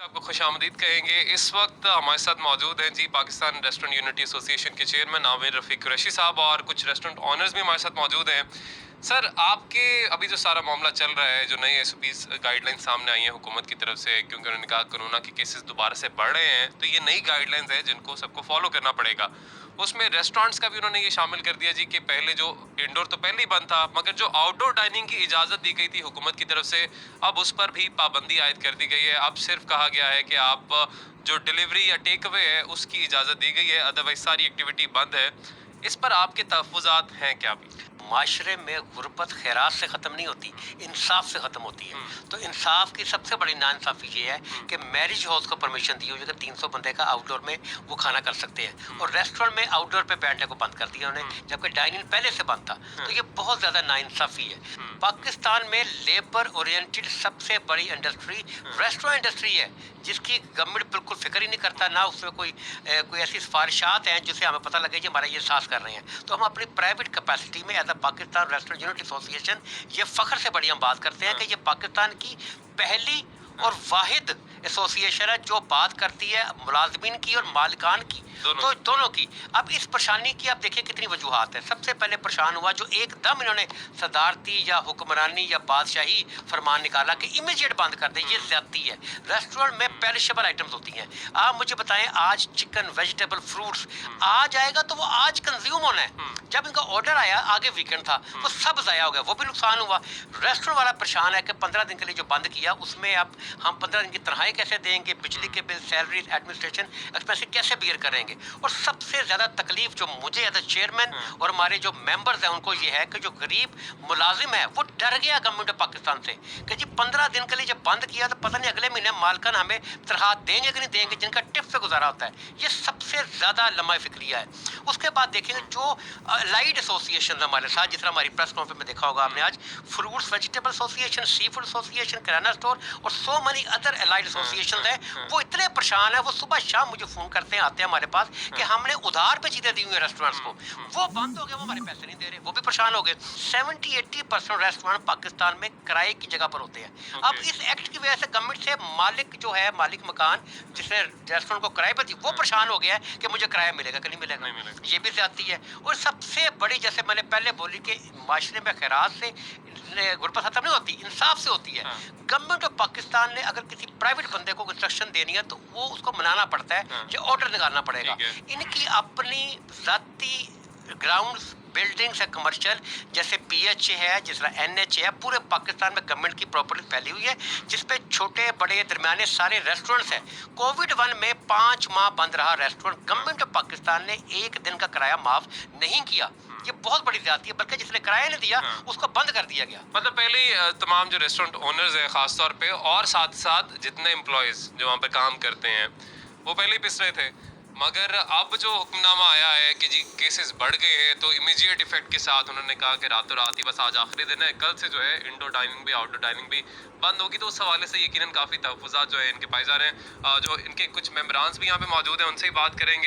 آپ کو خوش آمدید کہیں گے. اس وقت ہمارے ساتھ موجود ہیں جی پاکستان ریسٹورنٹ یونٹی ایسوسی ایشن کے چیئرمین عامر رفیق قریشی صاحب اور کچھ ریسٹورنٹ آنرز بھی ہمارے ساتھ موجود ہیں. سر آپ کے ابھی جو سارا معاملہ چل رہا ہے, جو نئی S O Ps guideline سامنے آئی ہیں حکومت کی طرف سے, کیونکہ انہوں نے کہا کرونا کے کیسز دوبارہ سے بڑھ رہے ہیں, تو یہ نئی گائیڈ لائنز ہیں جن کو سب کو فالو کرنا پڑے گا. اس میں ریسٹورانٹس کا بھی انہوں نے یہ شامل کر دیا جی کہ پہلے جو انڈور تو پہلے ہی بند تھا, مگر جو آؤٹ ڈور ڈائننگ کی اجازت دی گئی تھی حکومت کی طرف سے, اب اس پر بھی پابندی عائد کر دی گئی ہے. اب صرف کہا گیا ہے کہ آپ جو ڈیلیوری یا ٹیک اوے ہے اس کی اجازت دی گئی ہے, ادروائز ساری ایکٹیویٹی بند ہے. اس پر آپ کے تحفظات ہیں کیا بھی؟ معاشرے میں غربت خیرات سے ختم نہیں ہوتی, انصاف سے ختم ہوتی ہے. تو انصاف کی سب سے بڑی ناانصافی یہ ہے کہ میرج ہالس کو پرمیشن دی ہوئی ہے کہ 300 بندے کا آؤٹ ڈور میں وہ کھانا کر سکتے ہیں, اور ریسٹورینٹ میں آؤٹ ڈور پہ بیٹھنے کو بند کر دیا انہوں نے, جبکہ ڈائننگ پہلے سے بند تھا. تو یہ بہت زیادہ ناانصافی ہے. پاکستان میں لیبر اورینٹڈ سب سے بڑی انڈسٹری ریسٹورینٹ انڈسٹری ہے, جس کی گورنمنٹ بالکل فکر ہی نہیں کرتا, نہ اس میں کوئی ایسی سفارشات ہیں جسے ہمیں پتہ لگے کہ ہمارا یہ ساز کر رہے ہیں. تو ہم اپنی پرائیویٹ کیپیسٹی میں as a Pakistan restaurant unity ایسوسی ایشن یہ فخر سے بڑی ہم بات کرتے ہیں کہ یہ پاکستان کی پہلی اور واحد ایسوسی ایشن ہے جو بات کرتی ہے ملازمین کی اور مالکان کی, تو دونوں کی. اب اس پریشانی کی آپ دیکھیں کتنی وجوہات ہیں. سب سے پہلے پریشان ہوا جو ایک دم انہوں نے صدارتی یا حکمرانی یا بادشاہی فرمان نکالا کہ امیجیٹ بند کر دیں, یہ زیادتی ہے. ریسٹورینٹ میں پیرشیبل آئٹمز ہوتی ہیں. آپ مجھے بتائیں آج چکن, ویجیٹیبل, فروٹس آج آئے گا تو وہ آج کنزیوم ہونا ہے. جب ان کا آرڈر آیا آگے ویکنڈ تھا, وہ سب ضائع ہو گیا, وہ بھی نقصان ہوا. ریسٹورینٹ والا پریشان ہے کہ 15 دن کے لیے جو بند کیا اس میں اب ہم 15 دن کی تنخواہیں کیسے دیں گے, بجلی کے بل, سیلریز, ایڈمنسٹریشن ایکسپینس کیسے بیئر کریں گے. اور سب سے زیادہ تکلیف جو مجھے ایز اے چیئرمین اور ہمارے جو ممبرز ہیں ان کو یہ ہے کہ جو غریب ملازم ہے وہ ڈر گیا گورنمنٹ آف پاکستان سے کہ جی 15 دن کے لیے جب بند کیا تو پتہ نہیں اگلے مہینے مالکان ہمیں تنخواہ دیں گے کہ نہیں دیں گے, جن کا ٹپ سے گزارا ہوتا ہے. یہ سب سے زیادہ لمحہ فکریہ ہے. اس کے بعد دیکھیں گے جو لائٹ ایسوسی ایشن ہمارے ساتھ, جس طرح ہماری پریس کانفرنس میں دیکھا ہوگا آپ نے آج, فروٹس ویجیٹیبل ایسوسی ایشن, سی فوڈ ایسوسی ایشن, کرانہ اسٹور اور سو مینی ادر الائڈ ایسوسی ایشن ہیں, وہ اتنے پریشان ہیں, وہ صبح شام مجھے فون کرتے ہیں, آتے ہیں ہمارے پاس کہ ہم نے ادھار پہ چیزیں دی ہوئی ہیں ریسٹورینٹس کو, وہ بند ہو گئے, وہ ہمارے پیسے نہیں دے رہے, وہ بھی پریشان ہو گئے. 70-80% ریسٹورینٹ پاکستان میں کرائے کی جگہ پر ہوتے ہیں. اب اس ایکٹ کی وجہ سے گورنمنٹ سے مالک جو ہے, مالک مکان جس نے ریسٹورینٹ کو کرائے پہ دی, وہ پریشان ہو گیا ہے کہ مجھے کرایہ ملے گا کہ نہیں ملے گا. یہ بھی زیادتی ہے. اور سب سے بڑی, جیسے میں نے پہلے بولی کہ معاشرے میں خیرات سے غربت ختم نہیں ہوتی, انصاف سے ہوتی ہے. گورنمنٹ آف پاکستان نے اگر کسی پرائیویٹ بندے کو انسٹرکشن دینی ہے تو وہ اس کو منانا پڑتا ہے, جو آرڈر نکالنا پڑے گا. ان کی اپنی ذاتی گراؤنڈز بلڈنگز ہے کمرشل, جیسے پی ایچ اے ہے, جس طرح این ایچ اے ہے, پورے پاکستان میں گورنمنٹ کی پراپرٹی پھیلی ہوئی ہے, جس پہ چھوٹے بڑے درمیانے سارے ریسٹورینٹس ہیں. کووڈ-1 میں 5 ماہ بند رہا ریسٹورینٹ. گورنمنٹ آف پاکستان نے ایک دن کا کرایہ معاف نہیں کیا. یہ بہت بڑی زیادتی ہے, بلکہ جس نے کرایہ نہیں دیا اس کو بند کر دیا گیا. مطلب پہلے ہی تمام جو ریسٹورنٹ اونرز ہیں خاص طور پہ, اور ساتھ ساتھ جتنے امپلائیز جو وہاں پہ کام کرتے ہیں, وہ پہلے ہی پس رہے تھے. مگر اب جو حکم نامہ آیا ہے کہ جی کیسز بڑھ گئے ہیں, تو امیجیٹ افیکٹ کے ساتھ انہوں نے کہا کہ راتوں رات ہی, بس آج آخری دن ہے, کل سے جو ہے انڈور ڈائننگ بھی آؤٹ ڈور ڈائننگ بھی بند ہوگی. تو اس حوالے سے یقیناً کافی تحفظات جو ہے ان کے پائے جا رہے ہیں. جو ان کے کچھ ممبران بھی یہاں پہ موجود ہیں, ان سے ہی بات کریں گے.